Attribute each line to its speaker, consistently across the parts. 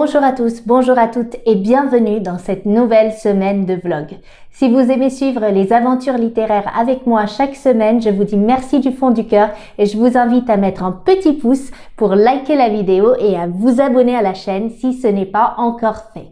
Speaker 1: Bonjour à tous, bonjour à toutes et bienvenue dans cette nouvelle semaine de vlog. Si vous aimez suivre les aventures littéraires avec moi chaque semaine, je vous dis merci du fond du cœur et je vous invite à mettre un petit pouce pour liker la vidéo et à vous abonner à la chaîne si ce n'est pas encore fait.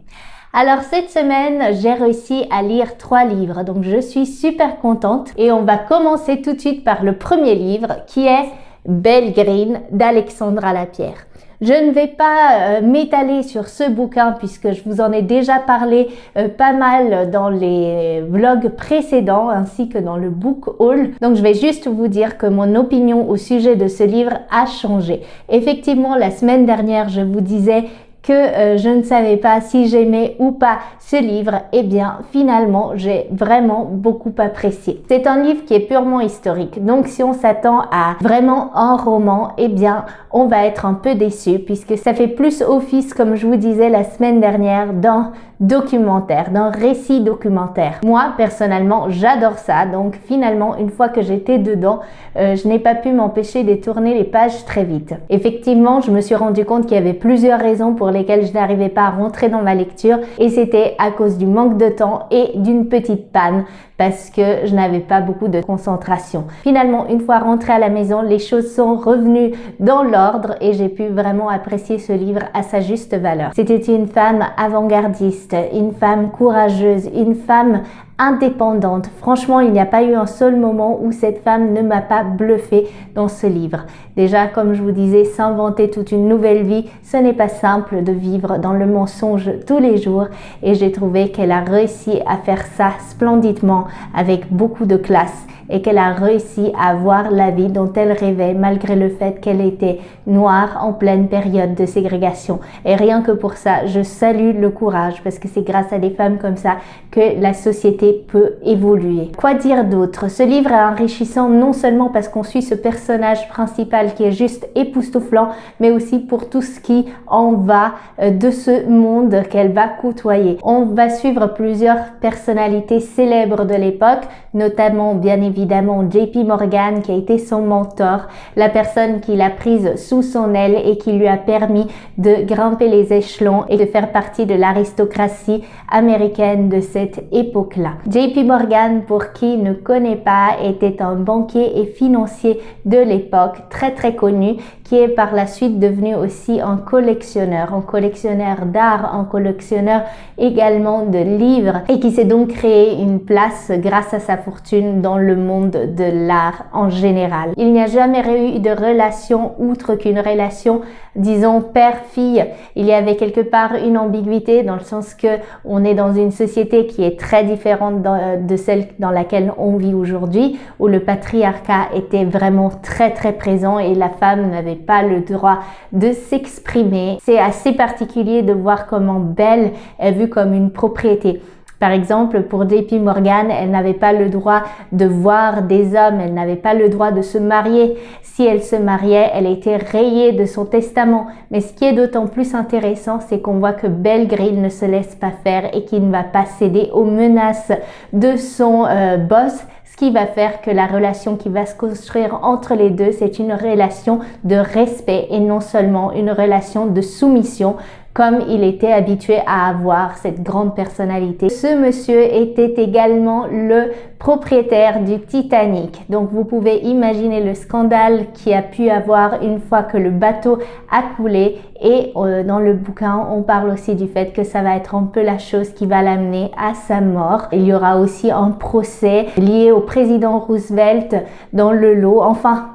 Speaker 1: Alors cette semaine, j'ai réussi à lire 3 livres, donc je suis super contente et on va commencer tout de suite par le premier livre qui est Belle Green d'Alexandra Lapierre. Je ne vais pas m'étaler sur ce bouquin puisque je vous en ai déjà parlé pas mal dans les vlogs précédents ainsi que dans le book haul. Donc je vais juste vous dire que mon opinion au sujet de ce livre a changé. Effectivement, la semaine dernière, je vous disais que je ne savais pas si j'aimais ou pas ce livre, et bien finalement j'ai vraiment beaucoup apprécié. C'est un livre qui est purement historique, donc si on s'attend à vraiment un roman, et bien on va être un peu déçu puisque ça fait plus office, comme je vous disais la semaine dernière, d'un documentaire, d'un récit documentaire. Moi personnellement j'adore ça, donc finalement une fois que j'étais dedans, je n'ai pas pu m'empêcher de tourner les pages très vite. Effectivement, je me suis rendu compte qu'il y avait plusieurs raisons pour lesquelles je n'arrivais pas à rentrer dans ma lecture et c'était à cause du manque de temps et d'une petite panne parce que je n'avais pas beaucoup de concentration. Finalement, une fois rentrée à la maison, les choses sont revenues dans l'ordre et j'ai pu vraiment apprécier ce livre à sa juste valeur. C'était une femme avant-gardiste, une femme courageuse, une femme indépendante. Franchement, il n'y a pas eu un seul moment où cette femme ne m'a pas bluffé dans ce livre. Déjà, comme je vous disais, s'inventer toute une nouvelle vie, ce n'est pas simple de vivre dans le mensonge tous les jours et j'ai trouvé qu'elle a réussi à faire ça splendidement avec beaucoup de classe et qu'elle a réussi à avoir la vie dont elle rêvait malgré le fait qu'elle était noire en pleine période de ségrégation. Et rien que pour ça, je salue le courage parce que c'est grâce à des femmes comme ça que la société peut évoluer. Quoi dire d'autre? Ce livre est enrichissant non seulement parce qu'on suit ce personnage principal qui est juste époustouflant, mais aussi pour tout ce qui en va de ce monde qu'elle va côtoyer. On va suivre plusieurs personnalités célèbres de l'époque, notamment bien évidemment JP Morgan qui a été son mentor, la personne qui l'a prise sous son aile et qui lui a permis de grimper les échelons et de faire partie de l'aristocratie américaine de cette époque-là. JP Morgan, pour qui ne connaît pas, était un banquier et financier de l'époque très connu qui est par la suite devenu aussi un collectionneur d'art, un collectionneur également de livres et qui s'est donc créé une place grâce à sa fortune dans le monde de l'art en général. Il n'y a jamais eu de relation outre qu'une relation, disons, père-fille. Il y avait quelque part une ambiguïté dans le sens que on est dans une société qui est très différente de celle dans laquelle on vit aujourd'hui, où le patriarcat était vraiment très présent et la femme n'avait pas le droit de s'exprimer. C'est assez particulier de voir comment Belle est vue comme une propriété. Par exemple, pour JP Morgan, elle n'avait pas le droit de voir des hommes, elle n'avait pas le droit de se marier. Si elle se mariait, elle était rayée de son testament. Mais ce qui est d'autant plus intéressant, c'est qu'on voit que Belle Green ne se laisse pas faire et qu'il ne va pas céder aux menaces de son boss. Ce qui va faire que la relation qui va se construire entre les deux, c'est une relation de respect et non seulement une relation de soumission comme il était habitué à avoir cette grande personnalité. Ce monsieur était également le propriétaire du Titanic. Donc vous pouvez imaginer le scandale qu'il a pu avoir une fois que le bateau a coulé. Et dans le bouquin, on parle aussi du fait que ça va être un peu la chose qui va l'amener à sa mort. Il y aura aussi un procès lié au président Roosevelt dans le lot. Enfin,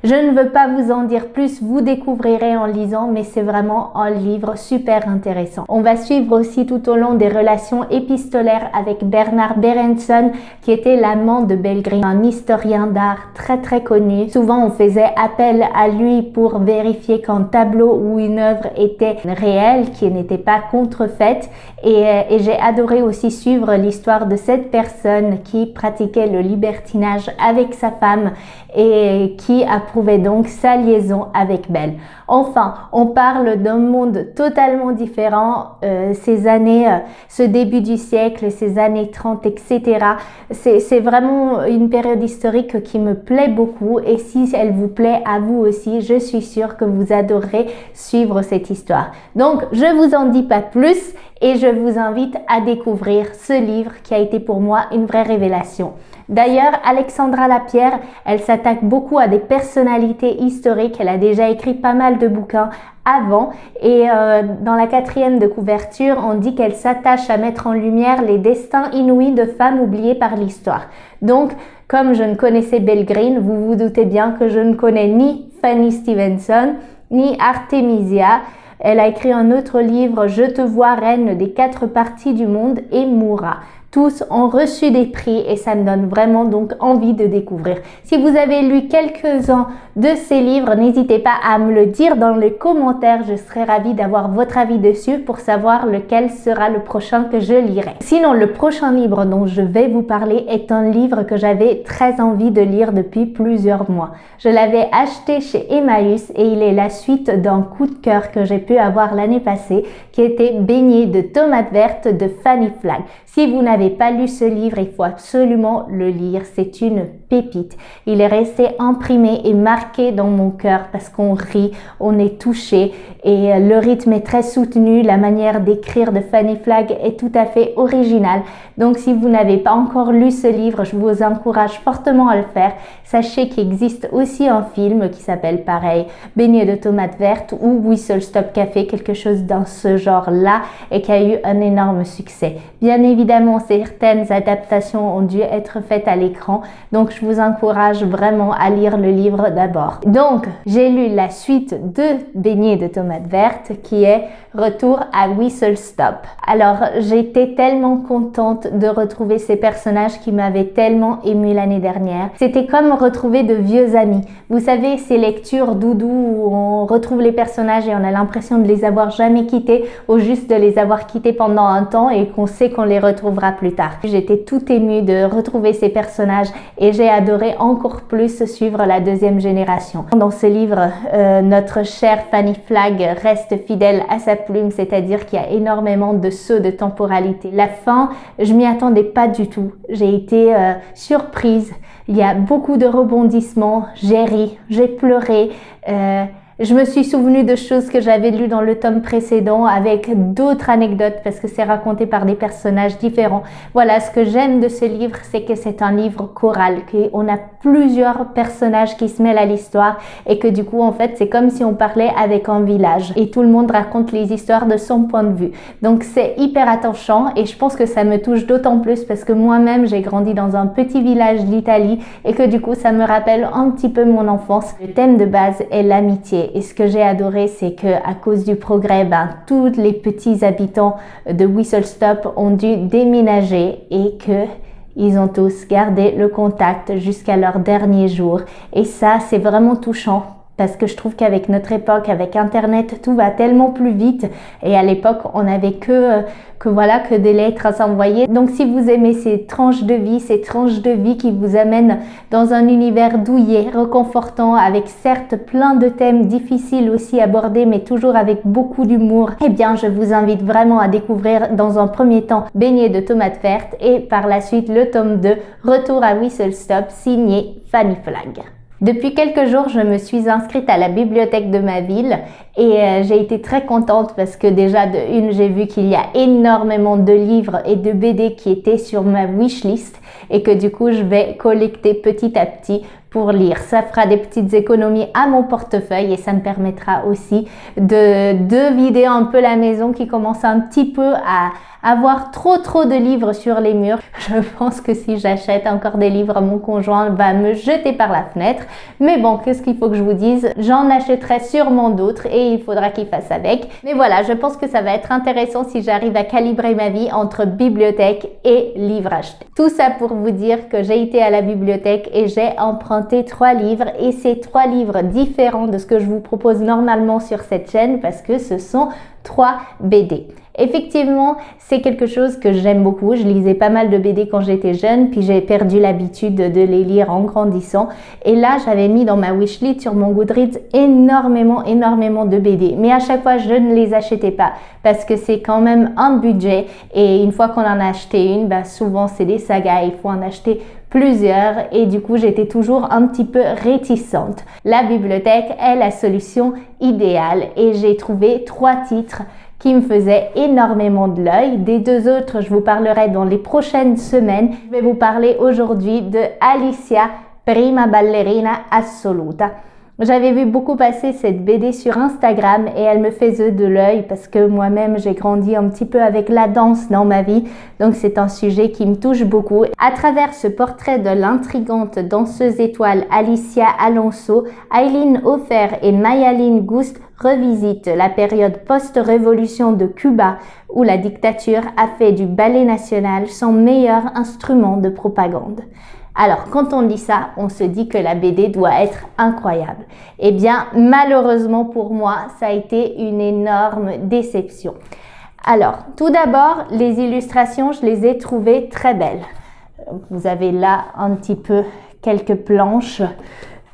Speaker 1: je ne veux pas vous en dire plus, vous découvrirez en lisant, mais c'est vraiment un livre super intéressant. On va suivre aussi tout au long des relations épistolaires avec Bernard Berenson, qui était l'amant de Belle Green, un historien d'art très connu. Souvent, on faisait appel à lui pour vérifier qu'un tableau ou une œuvre était réelle, qui n'était pas contrefaite. Et j'ai adoré aussi suivre l'histoire de cette personne qui pratiquait le libertinage avec sa femme et qui approuvait donc sa liaison avec Belle. Enfin, on parle d'un monde totalement différent, ces années, ce début du siècle, ces années 30, etc. C'est vraiment une période historique qui me plaît beaucoup et si elle vous plaît à vous aussi, je suis sûre que vous adorerez suivre cette histoire. Donc, je vous en dis pas plus et je vous invite à découvrir ce livre qui a été pour moi une vraie révélation. D'ailleurs, Alexandra Lapierre, elle s'attaque beaucoup à des personnalités historiques. Elle a déjà écrit pas mal de bouquins avant et dans la 4e de couverture, on dit qu'elle s'attache à mettre en lumière les destins inouïs de femmes oubliées par l'histoire. Donc, comme je ne connaissais Belle Green, vous vous doutez bien que je ne connais ni Fanny Stevenson, ni Artemisia. Elle a écrit un autre livre, Je te vois reine des 4 parties du monde et Moura. Tous ont reçu des prix et ça me donne vraiment donc envie de découvrir. Si vous avez lu quelques-uns de ces livres, n'hésitez pas à me le dire dans les commentaires. Je serais ravie d'avoir votre avis dessus pour savoir lequel sera le prochain que je lirai. Sinon, le prochain livre dont je vais vous parler est un livre que j'avais très envie de lire depuis plusieurs mois. Je l'avais acheté chez Emmaüs et il est la suite d'un coup de cœur que j'ai pu avoir l'année passée qui était Baignée de tomates vertes de Fanny Flagg. Si vous n'avez pas lu ce livre, il faut absolument le lire. C'est une pépite. Il est resté imprimé et marqué dans mon cœur parce qu'on rit, on est touché et le rythme est très soutenu. La manière d'écrire de Fanny Flagg est tout à fait originale. Donc, si vous n'avez pas encore lu ce livre, je vous encourage fortement à le faire. Sachez qu'il existe aussi un film qui s'appelle pareil, Baignée de tomates vertes ou Whistle Stop Café, quelque chose dans ce genre-là et qui a eu un énorme succès. Bien évidemment, certaines adaptations ont dû être faites à l'écran, donc je vous encourage vraiment à lire le livre d'abord. Donc, j'ai lu la suite de Baignée de tomates vertes qui est Retour à Whistle Stop. Alors, j'étais tellement contente de retrouver ces personnages qui m'avaient tellement émue l'année dernière. C'était comme retrouver de vieux amis. Vous savez, ces lectures doudou où on retrouve les personnages et on a l'impression de les avoir jamais quittés ou juste de les avoir quittés pendant un temps et qu'on sait qu'on les retrouvera plus tard. J'étais tout émue de retrouver ces personnages et j'ai adoré encore plus suivre la 2e génération. Dans ce livre, notre chère Fanny Flagg reste fidèle à sa plume, c'est-à-dire qu'il y a énormément de sauts de temporalité. La fin, je m'y attendais pas du tout. J'ai été surprise. Il y a beaucoup de rebondissements. J'ai ri, j'ai pleuré. Je me suis souvenue de choses que j'avais lues dans le tome précédent avec d'autres anecdotes parce que c'est raconté par des personnages différents. Voilà, ce que j'aime de ce livre, c'est que c'est un livre choral, qu'on a plusieurs personnages qui se mêlent à l'histoire et que du coup, en fait, c'est comme si on parlait avec un village et tout le monde raconte les histoires de son point de vue. Donc, c'est hyper attachant et je pense que ça me touche d'autant plus parce que moi-même, j'ai grandi dans un petit village d'Italie et que du coup, ça me rappelle un petit peu mon enfance. Le thème de base est l'amitié. Et ce que j'ai adoré, c'est que à cause du progrès, tous les petits habitants de Whistle Stop ont dû déménager et que ils ont tous gardé le contact jusqu'à leur dernier jour. Et ça, c'est vraiment touchant. Parce que je trouve qu'avec notre époque, avec Internet, tout va tellement plus vite. Et à l'époque, on n'avait que des lettres à s'envoyer. Donc, si vous aimez ces tranches de vie qui vous amènent dans un univers douillet, réconfortant, avec certes plein de thèmes difficiles aussi abordés, mais toujours avec beaucoup d'humour, eh bien, je vous invite vraiment à découvrir dans un premier temps Baignée de tomates vertes et par la suite le tome 2, Retour à Whistle Stop, signé Fanny Flagg. Depuis quelques jours, je me suis inscrite à la bibliothèque de ma ville et j'ai été très contente parce que déjà j'ai vu qu'il y a énormément de livres et de BD qui étaient sur ma wishlist et que du coup, je vais collecter petit à petit pour lire. Ça fera des petites économies à mon portefeuille et ça me permettra aussi de vider un peu la maison qui commence un petit peu à avoir trop de livres sur les murs. Je pense que si j'achète encore des livres, mon conjoint va me jeter par la fenêtre. Mais bon, qu'est-ce qu'il faut que je vous dise? J'en achèterai sûrement d'autres et il faudra qu'il fasse avec. Mais voilà, je pense que ça va être intéressant si j'arrive à calibrer ma vie entre bibliothèque et livres achetés. Tout ça pour vous dire que j'ai été à la bibliothèque et j'ai emprunté 3 livres et c'est 3 livres différents de ce que je vous propose normalement sur cette chaîne parce que ce sont 3 BD. Effectivement, c'est quelque chose que j'aime beaucoup. Je lisais pas mal de BD quand j'étais jeune, puis j'ai perdu l'habitude de les lire en grandissant. Et là, j'avais mis dans ma wishlist sur mon Goodreads énormément de BD. Mais à chaque fois, je ne les achetais pas parce que c'est quand même un budget. Et une fois qu'on en a acheté une, souvent c'est des sagas, il faut en acheter plusieurs et du coup j'étais toujours un petit peu réticente. La bibliothèque est la solution idéale et j'ai trouvé 3 titres qui me faisaient énormément de l'œil. Des 2 autres, je vous parlerai dans les prochaines semaines. Je vais vous parler aujourd'hui de Alicia, prima ballerina assoluta. J'avais vu beaucoup passer cette BD sur Instagram et elle me faisait de l'œil parce que moi-même j'ai grandi un petit peu avec la danse dans ma vie, donc c'est un sujet qui me touche beaucoup. À travers ce portrait de l'intrigante danseuse étoile Alicia Alonso, Aileen Ofer et Mayalyn Gust revisitent la période post-révolution de Cuba où la dictature a fait du ballet national son meilleur instrument de propagande. Alors, quand on lit ça, on se dit que la BD doit être incroyable. Eh bien, malheureusement pour moi, ça a été une énorme déception. Alors, tout d'abord, les illustrations, je les ai trouvées très belles. Vous avez là un petit peu quelques planches.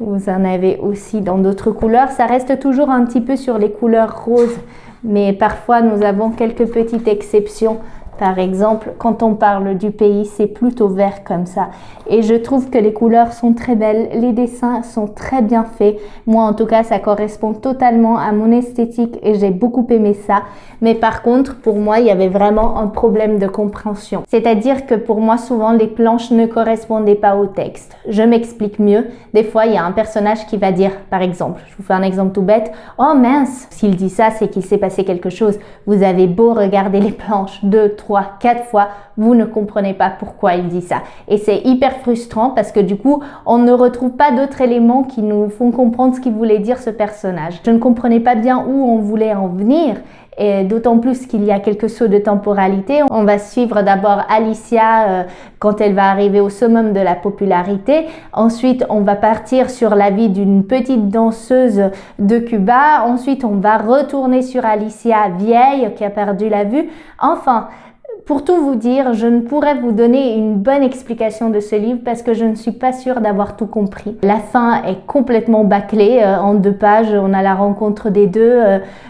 Speaker 1: Vous en avez aussi dans d'autres couleurs. Ça reste toujours un petit peu sur les couleurs roses, mais parfois nous avons quelques petites exceptions. Par exemple, quand on parle du pays, c'est plutôt vert comme ça. Et je trouve que les couleurs sont très belles, les dessins sont très bien faits. Moi, en tout cas, ça correspond totalement à mon esthétique et j'ai beaucoup aimé ça. Mais par contre, pour moi, il y avait vraiment un problème de compréhension. C'est-à-dire que pour moi, souvent, les planches ne correspondaient pas au texte. Je m'explique mieux. Des fois, il y a un personnage qui va dire, par exemple, je vous fais un exemple tout bête, « Oh mince !» S'il dit ça, c'est qu'il s'est passé quelque chose. Vous avez beau regarder les planches 2, 3, 4 fois, vous ne comprenez pas pourquoi il dit ça. Et c'est hyper frustrant parce que du coup, on ne retrouve pas d'autres éléments qui nous font comprendre ce qu'il voulait dire ce personnage. Je ne comprenais pas bien où on voulait en venir. Et d'autant plus qu'il y a quelques sauts de temporalité. On va suivre d'abord Alicia quand elle va arriver au summum de la popularité. Ensuite, on va partir sur la vie d'une petite danseuse de Cuba. Ensuite, on va retourner sur Alicia vieille qui a perdu la vue. Enfin, pour tout vous dire, je ne pourrais vous donner une bonne explication de ce livre parce que je ne suis pas sûre d'avoir tout compris. La fin est complètement bâclée. En 2 pages, on a la rencontre des deux.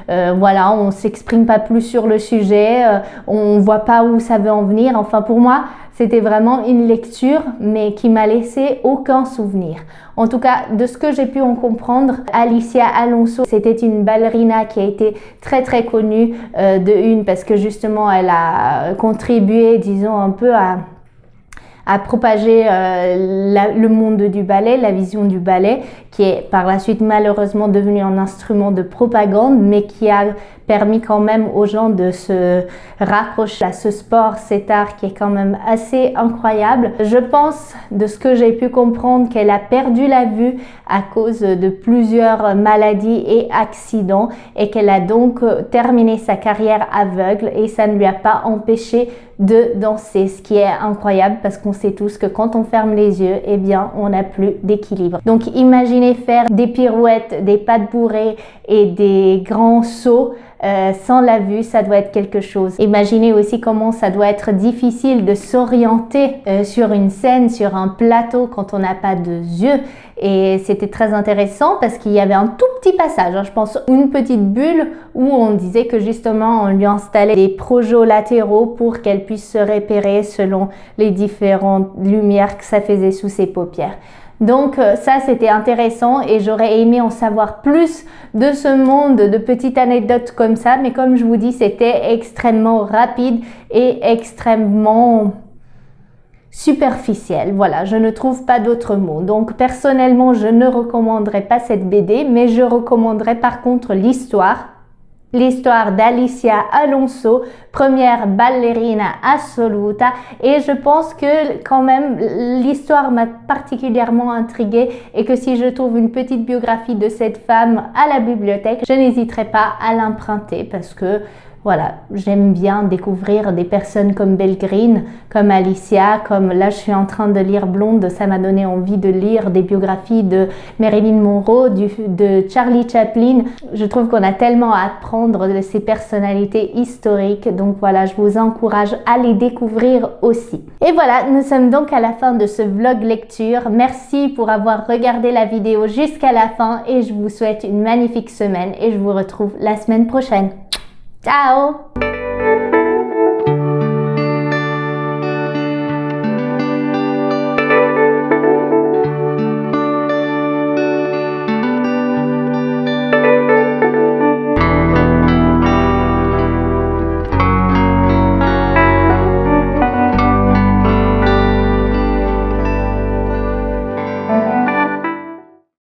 Speaker 1: Voilà, on s'exprime pas plus sur le sujet. On voit pas où ça veut en venir. Enfin, pour moi, c'était vraiment une lecture, mais qui m'a laissé aucun souvenir. En tout cas, de ce que j'ai pu en comprendre, Alicia Alonso, c'était une ballerina qui a été très connue parce que justement, elle a contribué, disons, un peu à propager le monde du ballet, la vision du ballet, qui est par la suite malheureusement devenu un instrument de propagande, mais qui a permis quand même aux gens de se raccrocher à ce sport, cet art qui est quand même assez incroyable. Je pense, de ce que j'ai pu comprendre, qu'elle a perdu la vue à cause de plusieurs maladies et accidents et qu'elle a donc terminé sa carrière aveugle et ça ne lui a pas empêché de danser, ce qui est incroyable parce qu'on sait tous que quand on ferme les yeux, eh bien, on n'a plus d'équilibre. Donc, imaginez faire des pirouettes, des pas de bourrée et des grands sauts sans la vue, ça doit être quelque chose. Imaginez aussi comment ça doit être difficile de s'orienter sur une scène, sur un plateau quand on n'a pas de yeux. Et c'était très intéressant parce qu'il y avait un tout petit passage, je pense une petite bulle où on disait que justement on lui installait des projos latéraux pour qu'elle puisse se repérer selon les différentes lumières que ça faisait sous ses paupières. Donc ça c'était intéressant et j'aurais aimé en savoir plus de ce monde, de petites anecdotes comme ça, mais comme je vous dis, c'était extrêmement rapide et extrêmement superficiel. Voilà, je ne trouve pas d'autres mots. Donc personnellement, je ne recommanderais pas cette BD, mais je recommanderais par contre l'histoire d'Alicia Alonso, première ballerina assoluta, et je pense que quand même l'histoire m'a particulièrement intriguée et que si je trouve une petite biographie de cette femme à la bibliothèque, je n'hésiterai pas à l'emprunter parce que voilà, j'aime bien découvrir des personnes comme Belle Green, comme Alicia, comme là je suis en train de lire Blonde, ça m'a donné envie de lire des biographies de Marilyn Monroe, de Charlie Chaplin. Je trouve qu'on a tellement à apprendre de ces personnalités historiques, donc voilà, je vous encourage à les découvrir aussi. Et voilà, nous sommes donc à la fin de ce vlog lecture. Merci pour avoir regardé la vidéo jusqu'à la fin et je vous souhaite une magnifique semaine et je vous retrouve la semaine prochaine. Ciao!